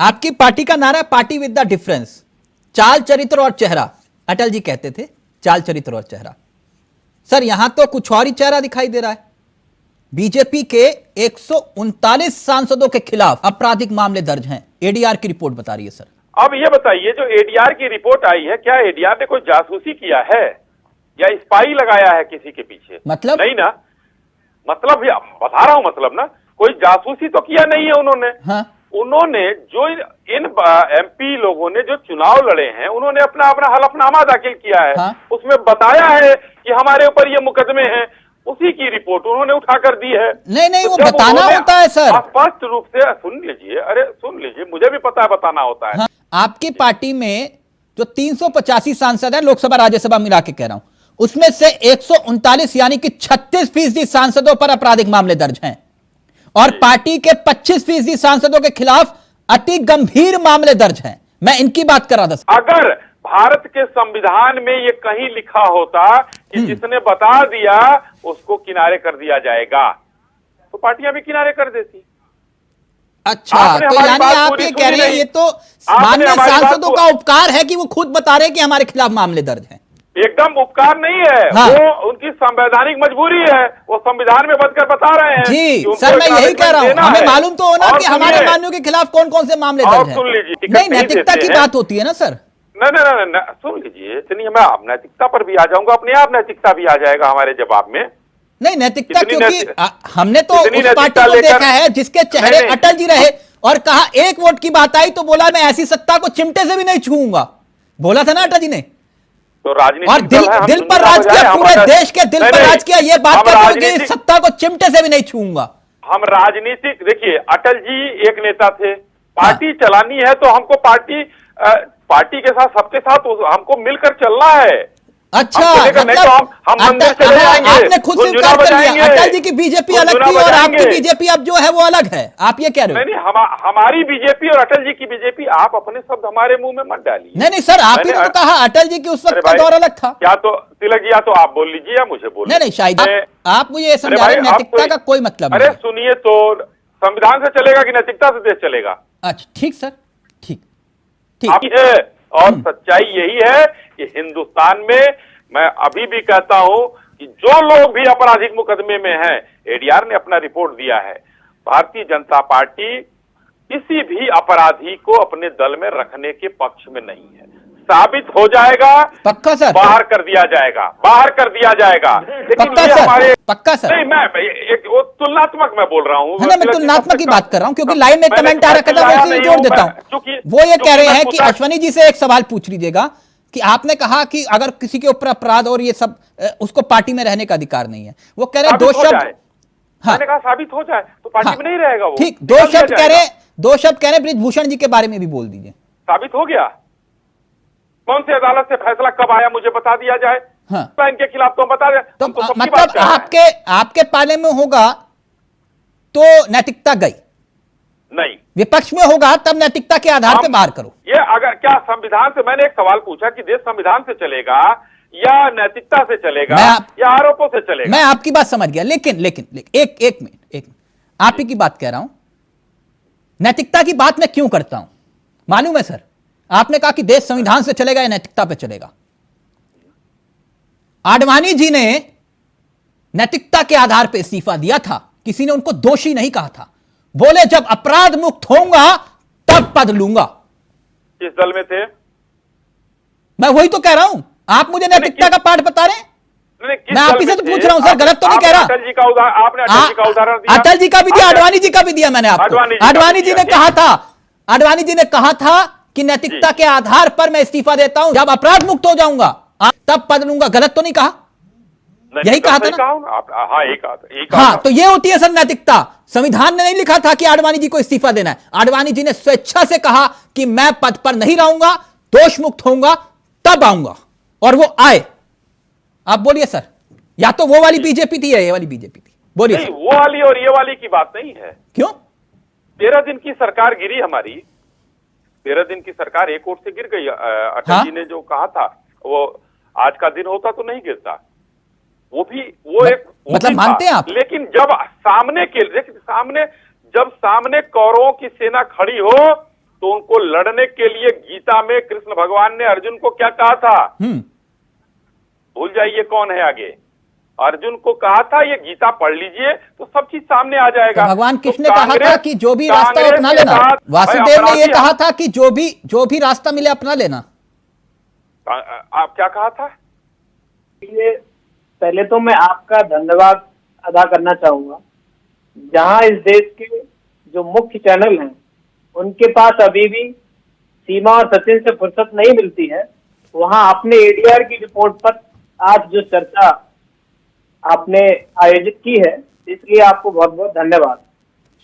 आपकी पार्टी का नारा पार्टी विद द डिफरेंस, चाल चरित्र और चेहरा। अटल जी कहते थे चाल चरित्र और चेहरा। सर यहां तो कुछ और ही चेहरा दिखाई दे रहा है। बीजेपी के 139 सांसदों के खिलाफ आपराधिक मामले दर्ज हैं, एडीआर की रिपोर्ट बता रही है। सर अब ये बताइए, जो एडीआर की रिपोर्ट आई है, क्या एडीआर ने कोई जासूसी किया है या स्पाई लगाया है किसी के पीछे? मतलब नहीं ना, मतलब बता रहा हूं, मतलब ना, कोई जासूसी तो किया नहीं है उन्होंने। हाँ। उन्होंने जो इन एमपी लोगों ने जो चुनाव लड़े हैं, उन्होंने अपना अपना हलफनामा दाखिल किया है। हाँ। उसमें बताया है कि हमारे ऊपर ये मुकदमे हैं, उसी की रिपोर्ट उन्होंने उठाकर दी है। नहीं, तो वो बताना होता है सर। स्पष्ट रूप से सुन लीजिए, अरे सुन लीजिए, मुझे भी पता है बताना होता है। हाँ। आपकी पार्टी में जो 385 सांसद हैं, लोकसभा राज्यसभा मिला के कह रहा हूं, उसमें से 139 यानी कि 36% सांसदों पर आपराधिक मामले दर्ज हैं और पार्टी के 25% सांसदों के खिलाफ अति गंभीर मामले दर्ज हैं। मैं इनकी बात कर रहा था। अगर भारत के संविधान में ये कहीं लिखा होता कि जिसने बता दिया उसको किनारे कर दिया जाएगा, तो पार्टियां भी किनारे कर देती। अच्छा, तो यानी आप ये कह रहे हैं ये तो माननीय सांसदों का उपकार है कि वो खुद बता रहे हैं कि हमारे खिलाफ मामले दर्ज हैं। एकदम उपकार नहीं है। हाँ। वो उनकी संवैधानिक मजबूरी है, वो संविधान में बदकर बता रहे हैं। जी सर, मैं यही कह रहा हूं, हमें मालूम तो होना कि हमारे माननीयों के खिलाफ कौन कौन से मामले दर्ज हैं। सुन लीजिए, नहीं, नैतिकता की बात होती है ना सर। नहीं, सुन लीजिए, इतनी मैं नैतिकता पर भी आ जाऊंगा, अपने आप नैतिकता भी आ जाएगा हमारे जवाब में। नहीं नैतिकता, क्योंकि हमने तो उस पार्टी को देखा है जिसके चेहरे अटल जी रहे और कहा एक वोट की बात आई तो बोला मैं ऐसी सत्ता को चिमटे से भी नहीं छूऊंगा, बोला था ना अटल जी ने। तो राजनीति और दिल पर राज किया, पूरे देश के दिल पर राज किया, ये बात कहते हैं कि सत्ता को चिमटे से भी नहीं छूऊंगा। हम राजनीतिक, देखिए अटल जी एक नेता थे, पार्टी चलानी है तो हमको पार्टी के साथ, सबके साथ हमको मिलकर चलना है। अच्छा, मतलब हम मंदिर चले जाएंगे, आपने खुद स्वीकार कर लिया अटल जी की बीजेपी अलग थी और आपकी बीजेपी अब जो है वो अलग है, आप ये कह रहे हो? नहीं, हमारी बीजेपी और अटल जी की बीजेपी, आप अपने शब्द हमारे मुंह में मत डालिए। नहीं सर, आप ही ने तो कहा अटल जी की उस वक्त का दौर अलग था। या तो तिलक जी, या तो आप बोल लीजिए या मुझे बोल। नहीं शायद आप मुझे समझा रहे, नैतिकता का कोई मतलब नहीं। अरे सुनिए, तो संविधान से चलेगा कि नैतिकता से देश चलेगा? अच्छा ठीक सर, ठीक है। और सच्चाई यही है कि हिंदुस्तान में, मैं अभी भी कहता हूं कि जो लोग भी आपराधिक मुकदमे में हैं, एडीआर ने अपना रिपोर्ट दिया है, भारतीय जनता पार्टी किसी भी अपराधी को अपने दल में रखने के पक्ष में नहीं है। साबित हो जाएगा, पक्का सर, बाहर कर दिया जाएगा, बाहर कर दिया जाएगा। लेकिन पक्का ये सर, हमारे पक्का सर। नहीं, मैं एक तुलनात्मक मैं बोल रहा हूँ। मैं तुलनात्मक की बात कर रहा हूँ, क्योंकि लाइन में कमेंट आ रखा था, मैं इसे जोड़ देता हूँ। वो ये कह रहे हैं कि अश्वनी जी से एक सवाल पूछ लीजिएगा कि आपने कहा कि अगर किसी के ऊपर अपराध और ये सब, उसको पार्टी में रहने का अधिकार नहीं है। वो कह रहे हैं दो शब्द, हाँ मैंने कहा साबित हो जाए तो पार्टी में नहीं रहेगा वो। ठीक, दो शब्द कह रहे बृजभूषण जी के बारे में भी बोल दीजिए। साबित हो गया? कौन सी अदालत से फैसला कब आया मुझे बता दिया जाए। हाँ। इनके खिलाफ तो बता दें। तो मतलब आपके पाले में होगा तो नैतिकता गई, नहीं विपक्ष में होगा तब नैतिकता के आधार पर बाहर करो। ये अगर क्या संविधान से, मैंने एक सवाल पूछा कि देश संविधान से चलेगा या नैतिकता से चलेगा या आरोपों से चलेगा? मैं आपकी बात समझ गया, लेकिन एक मिनट आप ही की बात कह रहा हूं। नैतिकता की बात मैं क्यों करता हूं मालूम है सर? आपने कहा कि देश संविधान से चलेगा या नैतिकता पे चलेगा। आडवाणी जी ने नैतिकता के आधार पर इस्तीफा दिया था, किसी ने उनको दोषी नहीं कहा था। बोले जब अपराध मुक्त होऊंगा तब पद लूंगा। किस दल में थे? मैं वही तो कह रहा हूं, आप मुझे नैतिकता का पाठ बता रहे हैं। मैं आप ही से तो पूछ रहा हूं सर, गलत तो नहीं कह रहा। अटल जी का आपने अटल जी का उदाहरण दिया, अटल जी का भी दिया, आडवाणी जी का भी दिया मैंने आपको। आडवाणी जी ने कहा था कि नैतिकता के आधार पर मैं इस्तीफा देता हूं, जब अपराध मुक्त हो जाऊंगा तब पद लूंगा। गलत तो नहीं कहा? यही कहा था ना? हाँ, यही कहा। हाँ, तो ये होती है सर नैतिकता। संविधान ने नहीं लिखा था कि आडवाणी जी को इस्तीफा देना है। आडवाणी जी ने स्वेच्छा से कहा कि मैं पद पर नहीं रहूंगा, दोष मुक्त होऊंगा तब आऊंगा, और वो आए। आप बोलिए सर, या तो वो वाली बीजेपी थी या ये वाली बीजेपी थी? बोलिए। नहीं, वो वाली और ये वाली की बात नहीं है। क्यों? 13 दिन की सरकार गिरी हमारी, 13 दिन की सरकार एक ओर से गिर गई। अटल जी ने जो कहा था वो आज का दिन होता तो नहीं गिरता। वो एक मतलब मानते हैं आप? लेकिन जब सामने कौरवों की सेना खड़ी हो तो उनको लड़ने के लिए गीता में कृष्ण भगवान ने अर्जुन को क्या कहा था? भूल जाइए कौन है आगे। अर्जुन को कहा था ये गीता पढ़ लीजिए तो सब चीज सामने आ जाएगा। तो भगवान कृष्ण ने तो कहा था कि जो भी रास्ता अपना लेना, वासुदेव ने ये कहा था कि जो भी रास्ता मिले अपना लेना। आप क्या कहा था? पहले तो मैं आपका धन्यवाद अदा करना चाहूंगा, जहां इस देश के जो मुख्य चैनल हैं उनके पास अभी भी सीमा और सचिन से फुर्सत नहीं मिलती है, वहां आपने एडीआर की रिपोर्ट पर आज जो चर्चा आपने आयोजित की है, इसलिए आपको बहुत बहुत धन्यवाद।